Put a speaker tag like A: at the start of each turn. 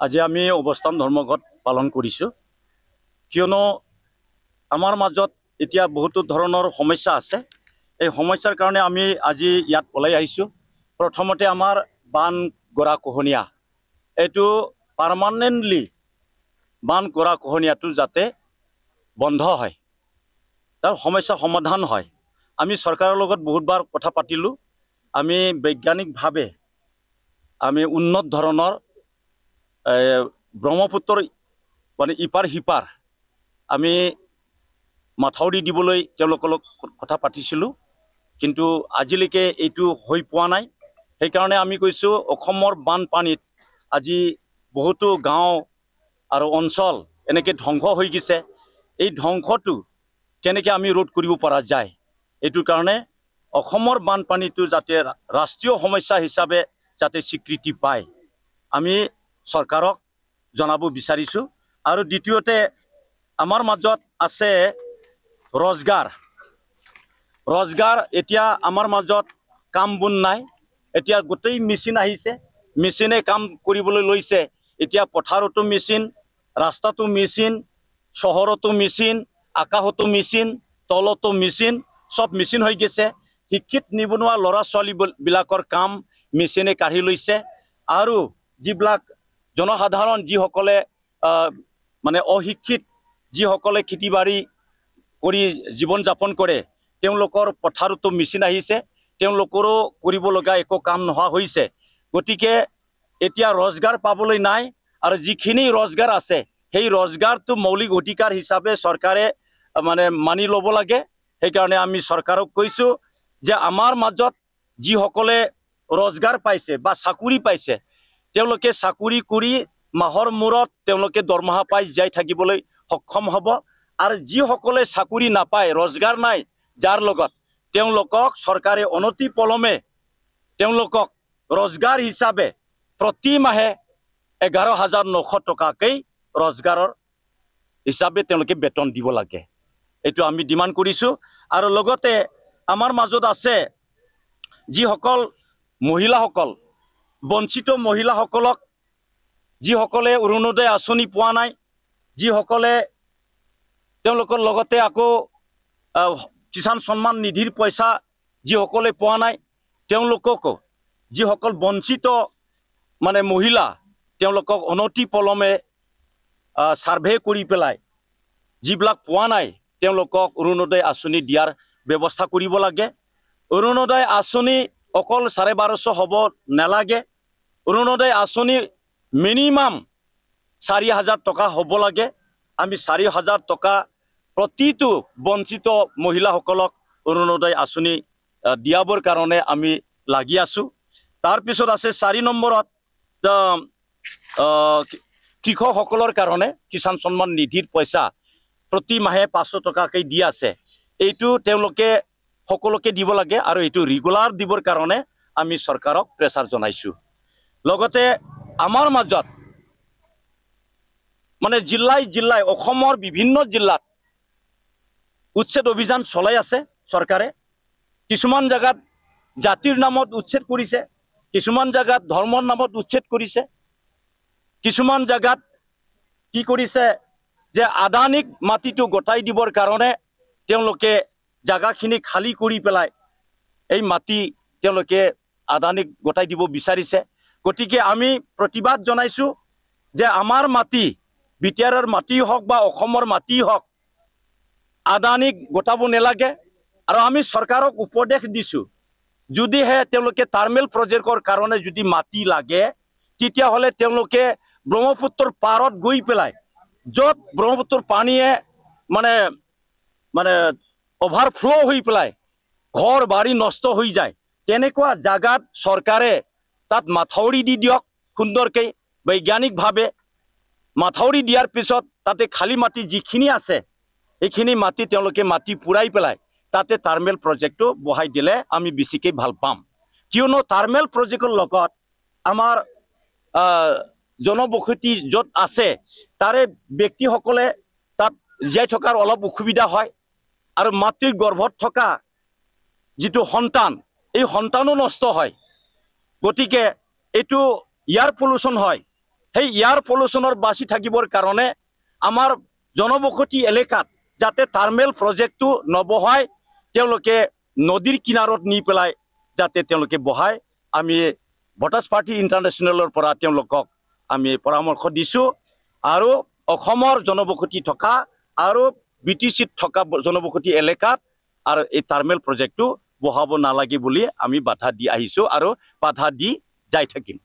A: আজি আমি অৱস্থান ধৰ্মঘট পালন কৰিছোঁ কিয়নো আমাৰ মাজত এতিয়া বহুতো ধৰণৰ সমস্যা আছে। এই সমস্যাৰ কাৰণে আমি আজি ইয়াত ওলাই আহিছোঁ। প্ৰথমতে আমাৰ বান গৰাখহনীয়া এইটো পাৰ্মানেণ্টলি বান গৰাখহনীয়াটো যাতে বন্ধ হয়, তাৰ সমস্যা সমাধান হয়। আমি চৰকাৰৰ লগত বহুতবাৰ কথা পাতিলোঁ। আমি বৈজ্ঞানিকভাৱে আমি উন্নত ধৰণৰ ব্ৰহ্মপুত্ৰৰ মানে ইপাৰ সিপাৰ আমি মাথাউৰি দিবলৈ তেওঁলোকৰ লগত কথা পাতিছিলোঁ, কিন্তু আজিলৈকে এইটো হৈ পোৱা নাই। সেইকাৰণে আমি কৈছোঁ অসমৰ বানপানীত আজি বহুতো গাঁও আৰু অঞ্চল এনেকৈ ধ্বংস হৈ গৈছে। এই ধ্বংসটো কেনেকৈ আমি ৰোধ কৰিব পৰা যায়, এইটোৰ কাৰণে অসমৰ বানপানীটো যাতে ৰাষ্ট্ৰীয় সমস্যা হিচাপে যাতে স্বীকৃতি পায় আমি চৰকাৰক জনাব বিচাৰিছোঁ। আৰু দ্বিতীয়তে আমাৰ মাজত আছে ৰজগাৰ। এতিয়া আমাৰ মাজত কাম বন নাই। এতিয়া গোটেই মেচিন আহিছে, মেচিনে কাম কৰিবলৈ লৈছে। এতিয়া পথাৰতো মেচিন, ৰাস্তাটো মেচিন, চহৰতো মেচিন, আকাশতো মেচিন, তলতো মেচিন, সব মেচিন হৈ গৈছে। শিক্ষিত নিবনুৱা ল'ৰা ছোৱালীবিলাকৰ কাম মেচিনে কাঢ়ি লৈছে। আৰু যিবিলাক জনসাধাৰণ যিসকলে মানে অশিক্ষিত, যিসকলে খেতি বাৰী কৰি জীৱন যাপন কৰে, তেওঁলোকৰ পথাৰতো মেচিন আহিছে, তেওঁলোকৰো কৰিব লগা একো কাম নোহোৱা হৈছে। গতিকে এতিয়া ৰজগাৰ পাবলৈ নাই। আৰু যিখিনি ৰজগাৰ আছে সেই ৰজগাৰটো মৌলিক অধিকাৰ হিচাপে চৰকাৰে মানে মানি ল'ব লাগে। সেইকাৰণে আমি চৰকাৰক কৈছোঁ যে আমাৰ মাজত যিসকলে ৰজগাৰ পাইছে বা চাকৰি পাইছে, তেওঁলোকে চাকৰি কৰি মাহৰ মূৰত তেওঁলোকে দৰমহা পাই জীয়াই থাকিবলৈ সক্ষম হ'ব। আৰু যিসকলে চাকৰি নাপায়, ৰজগাৰ নাই যাৰ লগত, তেওঁলোকক চৰকাৰে অনতি পলমে তেওঁলোকক ৰজগাৰ হিচাপে প্ৰতি মাহে 11,900 টকাকৈ ৰজগাৰৰ হিচাপে তেওঁলোকে বেতন দিব লাগে। এইটো আমি ডিমাণ্ড কৰিছোঁ। আৰু লগতে আমাৰ মাজত আছে যিসকল মহিলাসকল, বঞ্চিত মহিলাসকলক, যিসকলে অৰুণোদয় আঁচনি পোৱা নাই, যিসকলে তেওঁলোকৰ লগতে আকৌ কিষাণ সন্মান নিধিৰ পইচা যিসকলে পোৱা নাই, তেওঁলোককো, যিসকল বঞ্চিত মানে মহিলা, তেওঁলোকক অনতি পলমে ছাৰ্ভে কৰি পেলাই যিবিলাক পোৱা নাই তেওঁলোকক অৰুণোদয় আঁচনি দিয়াৰ ব্যৱস্থা কৰিব লাগে। অৰুণোদয় আঁচনি অকল 1250 হ'ব নালাগে। অৰুণোদয় আঁচনি মিনিমাম 4,000 টকা হ'ব লাগে। আমি 4,000 টকা প্ৰতিটো বঞ্চিত মহিলাসকলক অৰুণোদয় আঁচনি দিয়াবৰ কাৰণে আমি লাগি আছোঁ। তাৰপিছত আছে 4 নম্বৰত কৃষকসকলৰ কাৰণে কিষাণ সন্মান নিধিৰ পইচা প্ৰতি মাহে 500 টকাকৈ দি আছে। এইটো তেওঁলোকে সকলোকে দিব লাগে আৰু এইটো ৰেগুলাৰ দিবৰ কাৰণে আমি চৰকাৰক প্ৰেছাৰ জনাইছোঁ। লগতে আমাৰ মাজত মানে জিল্লাই অসমৰ বিভিন্ন জিলাত উচ্ছেদ অভিযান চলাই আছে চৰকাৰে। কিছুমান জায়গাত জাতিৰ নামত উচ্ছেদ কৰিছে, কিছুমান জায়গাত ধৰ্মৰ নামত উচ্ছেদ কৰিছে, কিছুমান জায়গাত কি কৰিছে যে আদানীক মাটিটো গতাই দিবৰ কাৰণে তেওঁলোকে জাগাখিনি খালী কৰি পেলাই এই মাটি তেওঁলোকে আদানীক গতাই দিব বিচাৰিছে। গতিকে আমি প্ৰতিবাদ জনাইছোঁ যে আমাৰ মাটি, বিটিআৰৰ মাটি হওক বা অসমৰ মাটি হওক, আদানীক গতাব নালাগে। আৰু আমি চৰকাৰক উপদেশ দিছোঁ, যদিহে তেওঁলোকে টাৰ্মেল প্ৰজেক্টৰ কাৰণে যদি মাটি লাগে, তেতিয়াহ'লে তেওঁলোকে ব্ৰহ্মপুত্ৰৰ পাৰত গৈ পেলাই, য'ত ব্ৰহ্মপুত্ৰৰ পানীয়ে মানে অভাৰফ্ল' হৈ পেলাই ঘৰ বাৰী নষ্ট হৈ যায়, তেনেকুৱা জাগাত চৰকাৰে তাত মাথাউৰি দি দিয়ক সুন্দৰকৈ বৈজ্ঞানিকভাৱে। মাথাউৰি দিয়াৰ পিছত তাতে খালী মাটি যিখিনি আছে এইখিনি মাটি তেওঁলোকে মাটি পুৰাই পেলাই তাতে টাৰ্মেল প্ৰজেক্টটো বহাই দিলে আমি বেছিকৈ ভাল পাম। কিয়নো টাৰ্মেল প্ৰজেক্টৰ লগত আমাৰ জনবসতি য'ত আছে তাৰে ব্যক্তিসকলে তাত জীয়াই থকাৰ অলপ অসুবিধা হয়। আৰু মাতৃৰ গৰ্ভত থকা যিটো সন্তান, এই সন্তানো নষ্ট হয়। গতিকে এইটো এয়াৰ পলিউশ্যন হয়। সেই এয়াৰ পলিউশ্যনৰ বাচি থাকিবৰ কাৰণে আমাৰ জনবসতি এলেকাত যাতে থাৰ্মেল প্ৰজেক্টটো নবহায় তেওঁলোকে নদীৰ কিনাৰত নি পেলাই যাতে তেওঁলোকে বহায় আমি ভোটাৰ্ছ পাৰ্টি ইণ্টাৰনেশ্যনেলৰ পৰা তেওঁলোকক আমি পৰামৰ্শ দিছোঁ আৰু অসমৰ জনবসতি থকা আৰু BTCত থকা জনবসতি এলেকাত আৰু এই থাৰ্মেল প্ৰজেক্টটো বহাব নালাগে বুলি আমি বাধা দি আহিছোঁ আৰু বাধা দি যাই থাকিম।